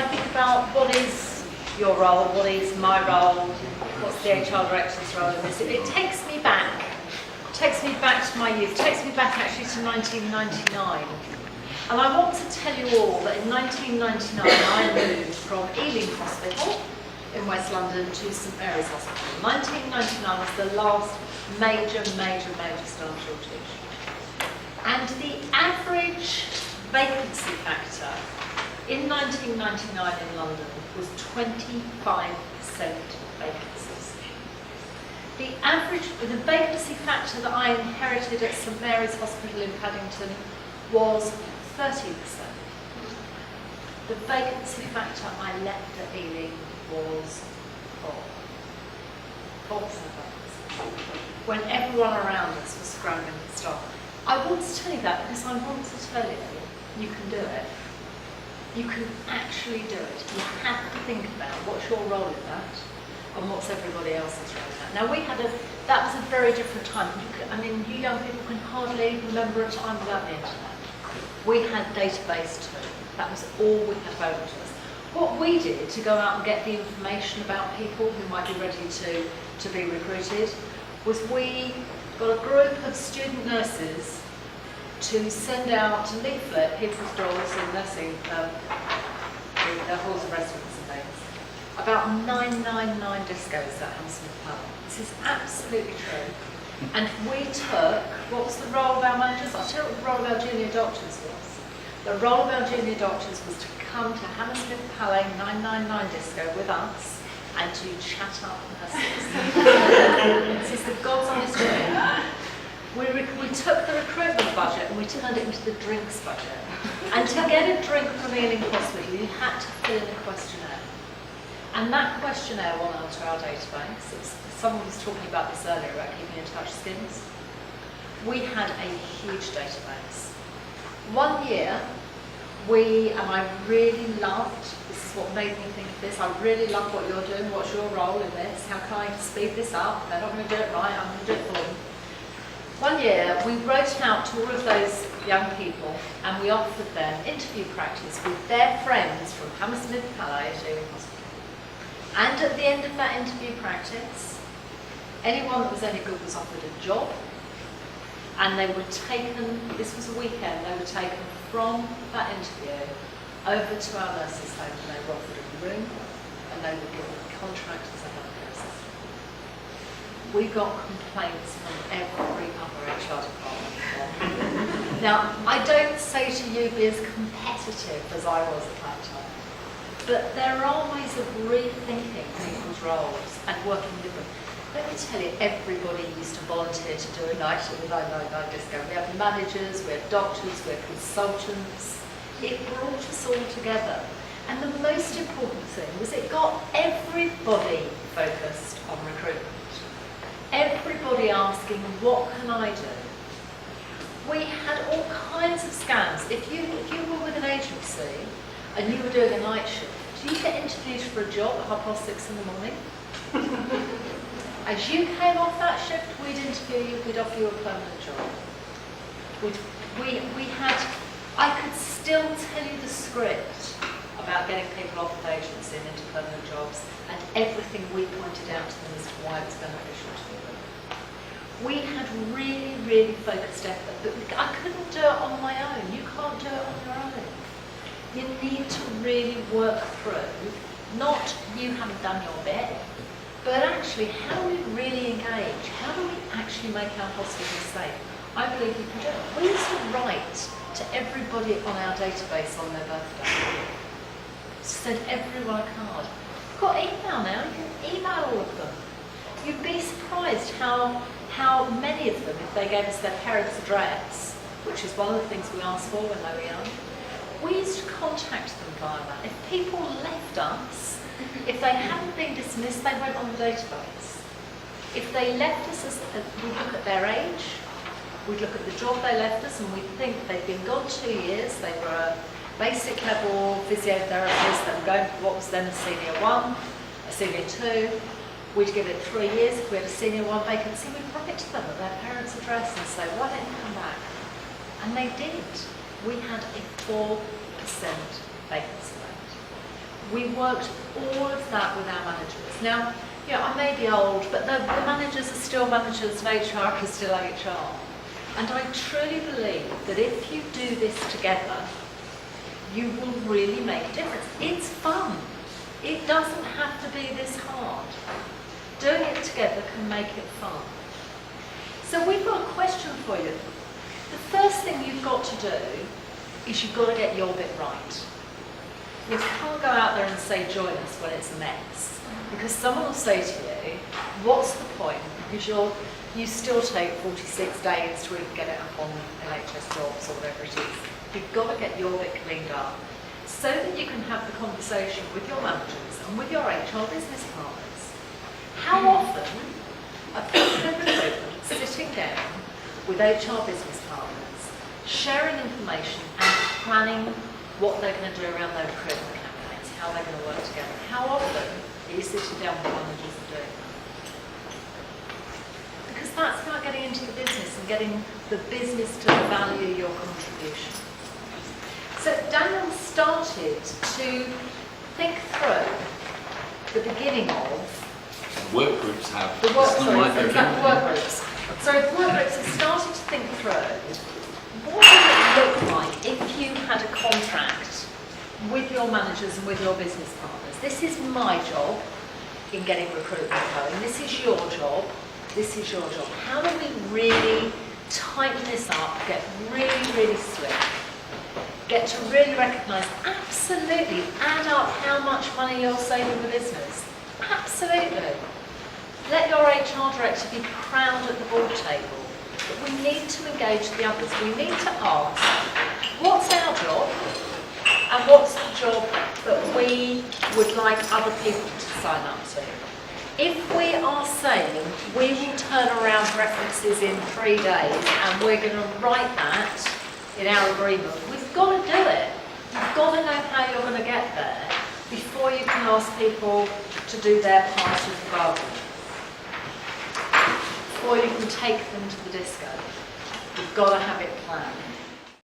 I think about what is your role, what is my role, what's the HR director's role in this, it takes me back. Takes me back to my youth, takes me back actually to 1999. And I want to tell you all that in 1999 I moved from Ealing Hospital in West London to St Mary's Hospital. 1999 was the last major staff shortage. And the average vacancy factor in 1999 in London was 25% vacancies. The vacancy factor that I inherited at St Mary's Hospital in Paddington was 30%. The vacancy factor I left at Ealing was 4% vacancy. When everyone around us was scrambling for staff. I want to tell you that because I want to tell you can do it. You can actually do it. You have to think about what's your role in that and what's everybody else's role in that. Now that was a very different time. You young people can hardly remember a time without the internet. We had database too. That was all we had available to us. What we did to go out and get the information about people who might be ready to be recruited was we got a group of student nurses to send out a leaflet, people's doors in nursing, their halls of residence and things, about 999 discos at Hammersmith Palace. This is absolutely true. And we took, what was the role of our managers? I'll tell you what the role of our junior doctors was. The role of our junior doctors was to come to Hammersmith Palace 999 disco with us and to chat up nurses. This is the God's honest truth. We took the recruitment budget and we turned it into the drinks budget. And to get a drink from Ealing Hospital, you had to fill in a questionnaire. And that questionnaire went onto our database. Someone was talking about this earlier, about keeping in touch skins. We had a huge database. One year, and I really loved, this is what made me think of this, I really love what you're doing, what's your role in this, how can I speed this up? They're not going to do it right, I'm going to do it for them. One year, we wrote out to all of those young people and we offered them interview practice with their friends from Hammersmith Palace Ealing Hospital. And at the end of that interview practice, anyone that was any good was offered a job, and they were taken, this was a weekend, they were taken from that interview over to our nurses' home and they were offered a room and they were given a contract as a healthcare assistant. We got complaints from every other HR department. Now, I don't say to you be as competitive as I was at that time, but there are ways of rethinking people's roles and working with them. Let me tell you, everybody used to volunteer to do a night at the 999 disco. We had managers, we had doctors, we had consultants. It brought us all together. And the most important thing was it got everybody focused on recruitment. Everybody asking, what can I do? We had all kinds of scams. If you were with an agency and you were doing a night shift, do you get interviewed for a job at 6:30 in the morning? As you came off that shift, we'd interview you, we'd offer you a permanent job. I could still tell you the script about getting people off of agency and into permanent jobs and everything we pointed out to them as to why it was beneficial to them. We had really focused effort, but I couldn't do it on my own. You can't do it on your own. You need to really work through, not you haven't done your bit, but actually, how do we really engage? How do we actually make our hospitals safe? I believe we can do it. We used to write to everybody on our database on their birthday. Send everyone a card. We've got email now, you can email all of them. You'd be surprised how many of them, if they gave us their parents' address, which is one of the things we asked for when they were young, we used to contact them via that. If people left us, if they hadn't been dismissed, they went on the database. If they left us, we'd look at their age, we'd look at the job they left us, and we'd think they'd been gone 2 years, they were a basic level physiotherapist, they were going for what was then a senior 1, a senior 2. We'd give it 3 years. If we had a senior 1 vacancy, we'd write to them at their parents' address and say, why don't you come back? And they did. We had a 4% vacancy rate. We worked all of that with our managers. Now, I may be old, but the managers are still managers and HR is still HR. And I truly believe that if you do this together, you will really make a difference. It's fun. It doesn't have to be this hard. Doing it together can make it fun. So we've got a question for you. The first thing you've got to do is you've got to get your bit right. You can't go out there and say join us when it's a mess, because someone will say to you, what's the point? Because you still take 46 days to even get it up on NHS jobs or whatever it is. You've got to get your bit cleaned up so that you can have the conversation with your managers and with your HR business partners. How often are people in recruitment sitting down with HR business partners, sharing information and planning what they're going to do around their recruitment campaigns, how they're going to work together? How often are you sitting down with managers and doing that? Because that's about getting into the business and getting the business to value your contribution. So Daniel started to think through the beginning of work groups have. The work groups. So the work groups have started to think through what would it look like if you had a contract with your managers and with your business partners. This is my job in getting recruitment going. This is your job. This is your job. How do we really tighten this up, get really, really slick? Get to really recognise, absolutely, add up how much money you're saving the business. Absolutely. Let your HR director be proud at the board table. But we need to engage the others. We need to ask, what's our job? And what's the job that we would like other people to sign up to? If we are saying we will turn around references in 3 days and we're going to write that in our agreement, we've got to do it. You've got to know how you're going to get there before you can ask people to do their part of the bargain. Before you can take them to the disco. You've got to have it planned.